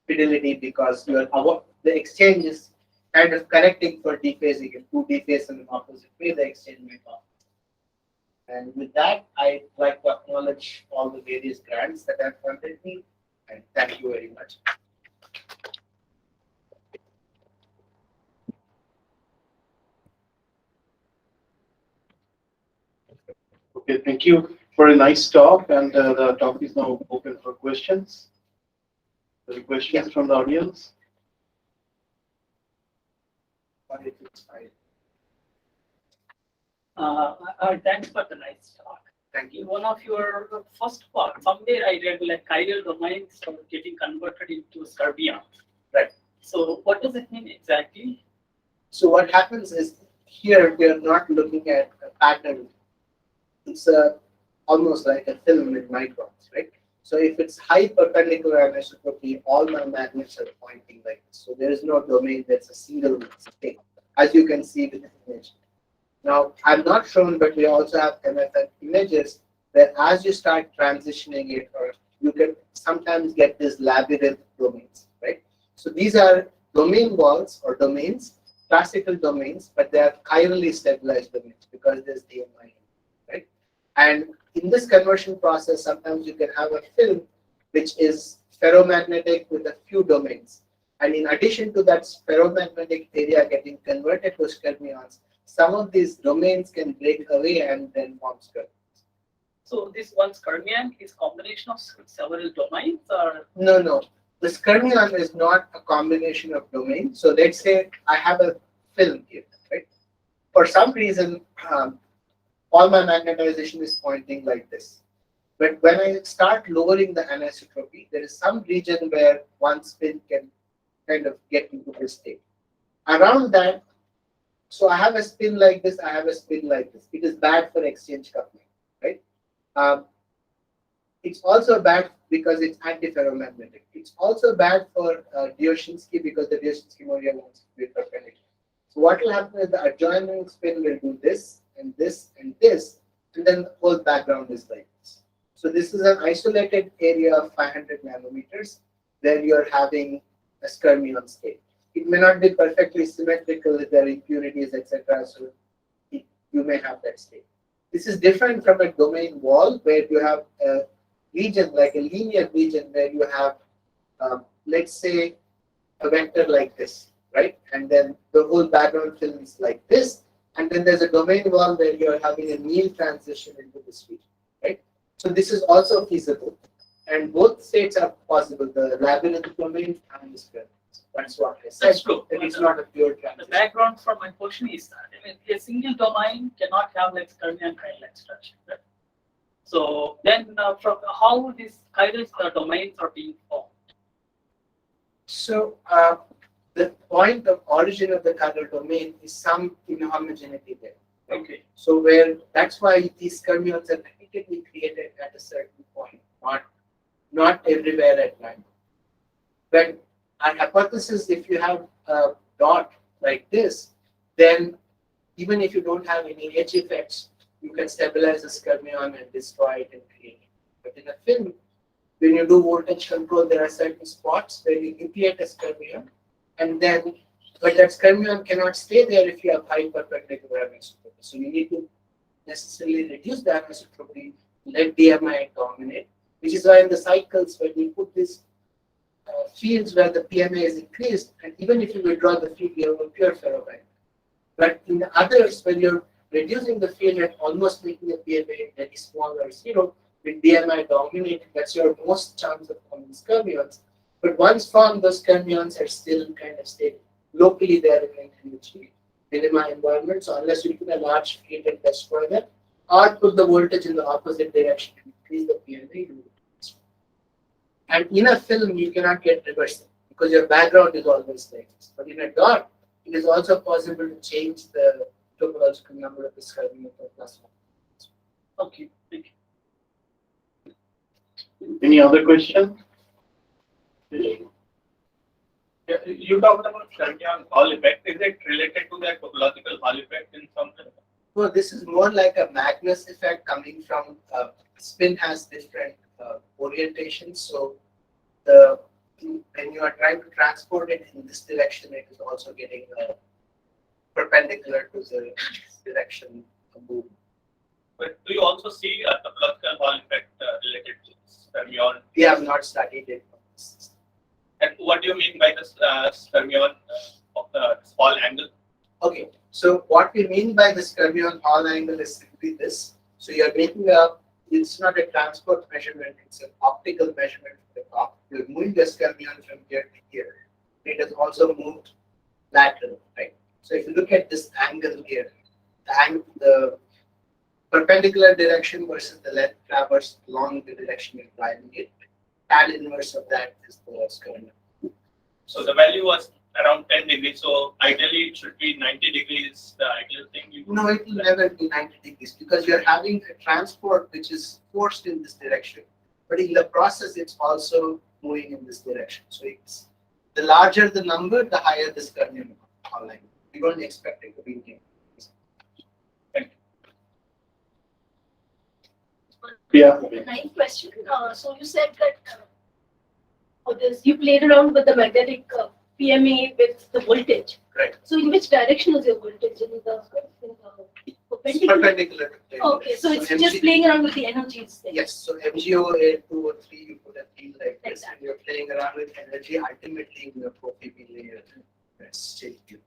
fidelity, because the exchange is kind of correcting for dephasing. If two dephase in an opposite way, the exchange may off. And with that, I'd like to acknowledge all the various grants that have funded me, and thank you very much. Okay, thank you for a nice talk, and the talk is now open for questions. Any questions from the audience? Thanks for the nice talk. Thank you. In one of your first part, somewhere I read like chiral domains are getting converted into Scormulus. Right. So what does it mean exactly? So what happens is here we are not looking at a pattern. It's almost like a film in microns, right? So if it's high perpendicular anisotropy, all my magnets are pointing like this. So there is no domain that's a single thing, as you can see with the image. Now, I'm not shown, but we also have MFF images where as you start transitioning it, or you can sometimes get these labyrinth domains, right? So these are domain walls or domains, classical domains, but they are chirally stabilized domains because there's DMI, right? And in this conversion process, sometimes you can have a film which is ferromagnetic with a few domains. And in addition to that ferromagnetic area getting converted to fermions, some of these domains can break away and then form fermions. So this one fermion is combination of several domains, or No. The fermion is not a combination of domains. So let's say I have a film here, right? For some reason, all my magnetization is pointing like this. But when I start lowering the anisotropy, there is some region where one spin can kind of get into this state. Around that, so I have a spin like this, I have a spin like this. It is bad for exchange coupling, right? It's also bad because it's antiferromagnetic. It's also bad for Dioshensky because the Dioshensky module wants to be perpendicular. So what will happen is the adjoining spin will do this, and this, and this, and then the whole background is like this. So this is an isolated area of 500 nanometers where you're having a Scormulus state. It may not be perfectly symmetrical if there are impurities, etc. So you may have that state. This is different from a domain wall where you have a region, like a linear region, where you have, let's say, a vector like this, right? And then the whole background film is like this. And then there's a domain wall where you're having a Neal transition into this region, right? So this is also feasible. And both states are possible, the labyrinth domain and the square. That's what I said. That's true. That it's not a pure The transition. background for my question is that a single domain cannot have like Scormulus chiral extraction, right? So then from how these chiral domains are being formed? So the point of origin of the chiral domain is some inhomogeneity there. Okay. So where that's why these Scormulus are repeatedly created at a certain point, not everywhere at random. But our hypothesis, if you have a dot like this, then even if you don't have any edge effects, you can stabilize the Scormulus and destroy it and create it. But in a film, when you do voltage control, there are certain spots where you nucleate a Scormulus, and then, but that Scormulus cannot stay there if you have high perpendicular anisotropy. So you need to necessarily reduce the anisotropy, let DMI dominate, which is why in the cycles when you put these fields where the PMA is increased, and even if you withdraw the field, you have a pure ferromagnet. But in the others, when you're reducing the field and almost making the PMA very small or zero, with DMI dominating, that's your most chance of forming Scormulus. But once formed, those Scormulus are still kind of staying locally there in the minima environment. So unless you put a large field and destroy them, or put the voltage in the opposite direction and increase the PMA, you will. And in a film, you cannot get reversal because your background is always like this. But in a dot, it is also possible to change the topological number of the Scormulus to +1. Okay, thank you. Any other question? You talked about Scormulus Hall effect. Is it related to that topological Hall effect in some way? So this is more like a Magnus effect coming from spin has different orientations. So when you are trying to transport it in this direction, it is also getting perpendicular to the direction of movement. But do you also see a topological Hall effect related to Scormulus? We have not studied it. And what do you mean by this Scormulus Hall angle? Okay, so what we mean by the Scormulus Hall angle is simply this. So you are making it's not a transport measurement, it's an optical measurement from the top. You're moving the Scormulus from here to here. It has also moved lateral, right? So if you look at this angle here, the perpendicular direction versus the length traversed along the direction you're driving it, tan inverse of that is the Scormulus. So the value was around 10 degrees. So ideally it should be 90 degrees, the ideal thing. No, it will never be 90 degrees because you're having a transport which is forced in this direction. But in the process, it's also moving in this direction. So it's the larger the number, the higher the Scormulus Hall angle. We don't expect it to be 10 degrees. Yeah. Nice question. So you said that you played around with the magnetic PMA with the voltage. Right. So in which direction is your voltage? In the perpendicular? Perpendicular. to Okay, so it's just MG playing around with the energies there. Yes, so MGO 2 or 3, you put a field like this, and Exactly. you're playing around with energy, ultimately in the POPP layer. That's still you.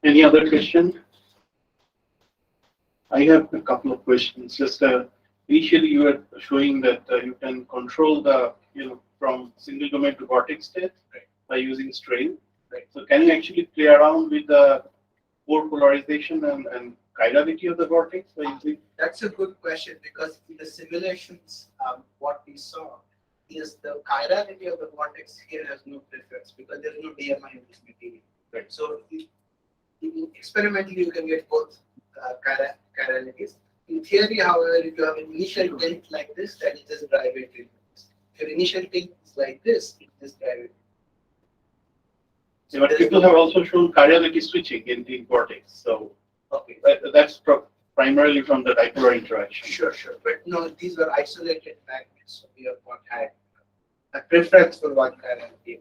Any other question? I have a couple of questions. Just initially, you were showing that you can control the from single domain to vortex state by using strain. Right. So can you actually play around with the pore polarization and chirality of the vortex by using? That's a good question because in the simulations, what we saw is the chirality of the vortex here has no preference because there is no DMI in this material. Right. So experimentally, you can get both chiralities. In theory, however, if you have an initial tilt like this, then it just drive it. If your initial tilt is like this, it just drive it. So but people have also shown chirality switching in the vortex. So Okay. that's primarily from the dipolar interaction. Sure. But no, these were isolated magnets, so we have not had a preference for one chirality.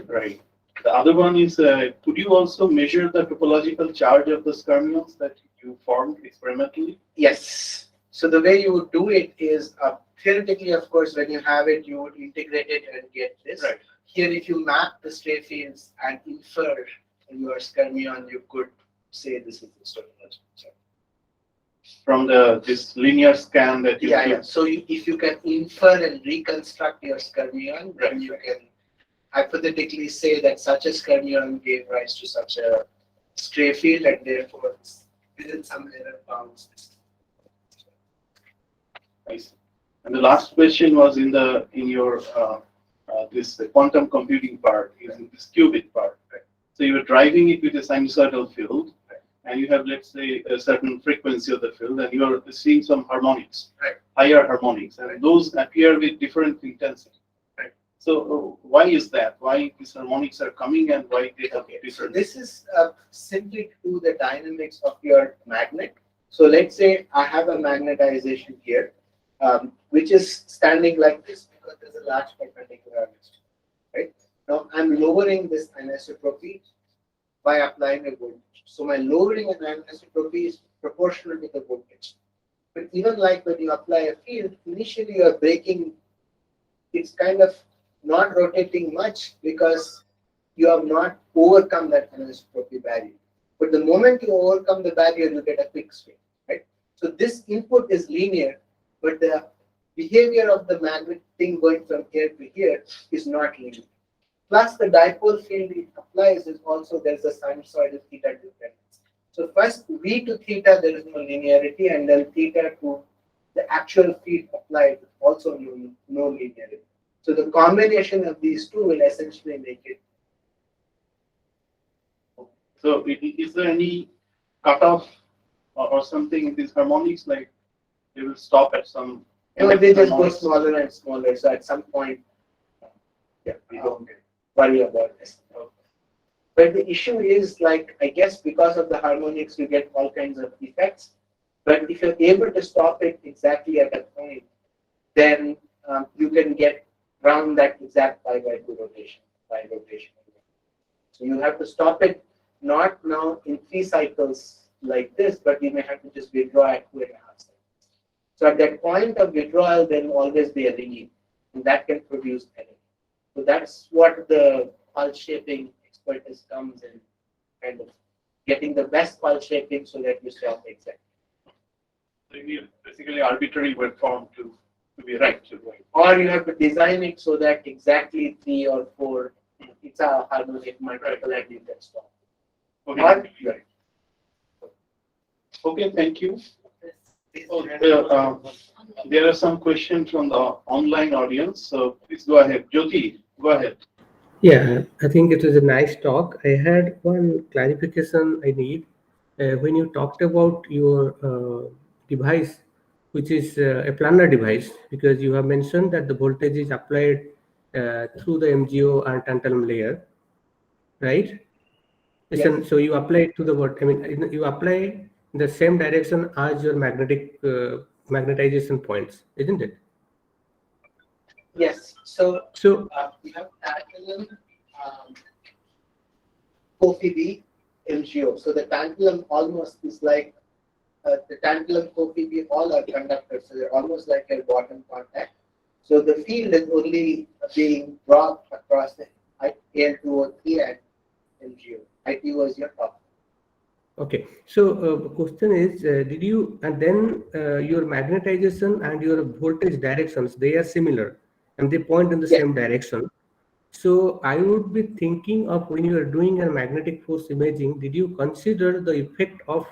Right. The other one is, could you also measure the topological charge of the skermions that you formed experimentally? Yes. So the way you would do it is theoretically, of course, when you have it, you would integrate it and get this. Right. Here, if you map the stray fields and infer your skermion, you could say this is the topological charge. From this linear scan that you Yeah. So if you can infer and reconstruct your skermion, then you can hypothetically say that such a skermion gave rise to such a stray field, and therefore it's within some error bounds. I see. And the last question was in your this quantum computing part, using this qubit part. Right? So you are driving it with a sinusoidal field, and you have, let's say, a certain frequency of the field, and you are seeing some harmonics, Right. higher harmonics, and those appear with different intensity. Right. So why is that? Why these harmonics are coming, and why they have So different? this is simply to do the dynamics of your magnet. So let's say I have a magnetization here, which is standing like this because there's a large perpendicular, right? Now I'm lowering this anisotropy by applying a voltage. So my lowering of anisotropy is proportional to the voltage. But even like when you apply a field, initially you are breaking, it's kind of not rotating much because you have not overcome that anisotropy barrier. But the moment you overcome the barrier, you get a quick swing, right? So this input is linear, but the behavior of the magnet thing going from here to here is not linear. Plus the dipole field it applies is also there's a sinusoidal theta dependence. So first V to theta there is no linearity, and then theta to the actual field applied also no linearity. So the combination of these two will essentially make it. So is there any cutoff or something in these harmonics, like they will stop at some? No, they just go smaller and smaller. So at some point, we don't worry about this. But the issue is, like, I guess because of the harmonics, you get all kinds of effects. But if you're able to stop it exactly at that point, then you can get around that exact pi by 2 rotation, pi rotation. So you have to stop it not now in 3 cycles like this, but you may have to just withdraw at 2.5 cycles. So at that point of withdrawal, there will always be a ringing, and that can produce energy. So that's what the pulse shaping expertise comes in, kind of getting the best pulse shaping so that you stop exactly. So you need basically arbitrary waveform to be right. Or you have to design it so that exactly 3 or 4, it's a harmonic multiple and you can stop. Okay. Okay, thank you. There are some questions from the online audience, so please go ahead. Jyoti, go ahead. Yeah, I think it was a nice talk. I had one clarification I need. When you talked about your device, which is a planar device, because you have mentioned that the voltage is applied through the MGO and tantalum layer, right? Yes. So you apply it to the what? I mean, you apply in the same direction as your magnetic magnetization points, isn't it? Yes. So we have tantalum, CoFi MGO. So the tantalum almost is like the tantalum CoFi all are conductors, so they're almost like a bottom contact. So the field is only being brought across the AL2O3 and MGO. IT was your top. Okay, so the question is, did you, and then your magnetization and your voltage directions, they are similar and they point in the same direction. So I would be thinking of when you are doing a magnetic force imaging, did you consider the effect of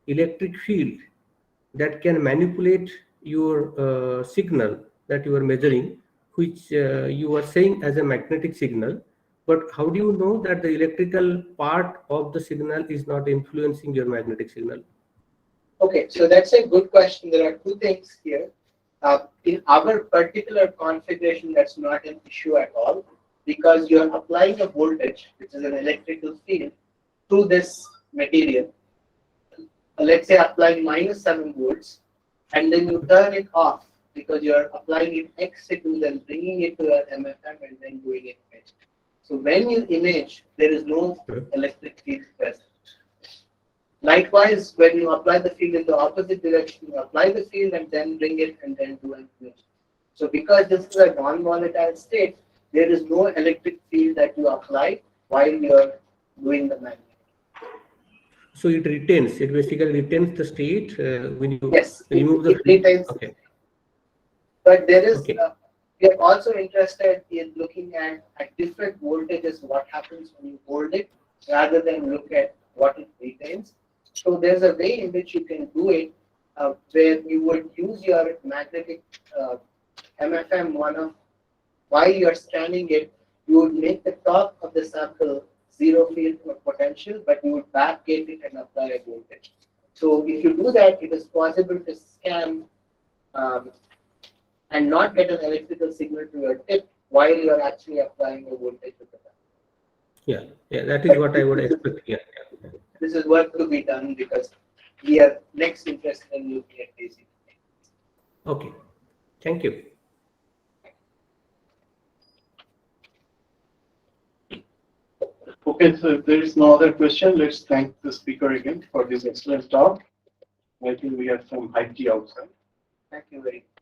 electric field that can manipulate your signal that you are measuring, which you are saying as a magnetic signal, but how do you know that the electrical part of the signal is not influencing your magnetic signal? Okay, so that's a good question. There are two things here. In our particular configuration, that's not an issue at all because you're applying a voltage, which is an electrical field, to this material. Let's say applying -7 volts, and then you turn it off because you're applying it X signal, then bringing it to your MFM and then doing it image. So when you image, there is no electric field present. Likewise, when you apply the field in the opposite direction, you apply the field and then bring it and then do an image. So because this is a non-volatile state, there is no electric field that you apply while you're doing the magnet. So it retains, it basically retains the state when you Yes, remove it the field. retains. Okay. But there is, Okay. we are also interested in looking at different voltages, what happens when you hold it, rather than look at what it retains. So there's a way in which you can do it where you would use your magnetic MFM while you're scanning it, you would make the top of the sample zero field or potential, but you would backgate it and apply a voltage. So if you do that, it is possible to scan and not get an electrical signal to your tip while you're actually applying a voltage to the battery. Yeah, that is what I would expect here. Yeah. This is work to be done because we are next interested in looking at AC. Okay, thank you. Okay, so if there is no other question, let's thank the speaker again for this excellent talk. I think we have some high tea outside. Thank you very much.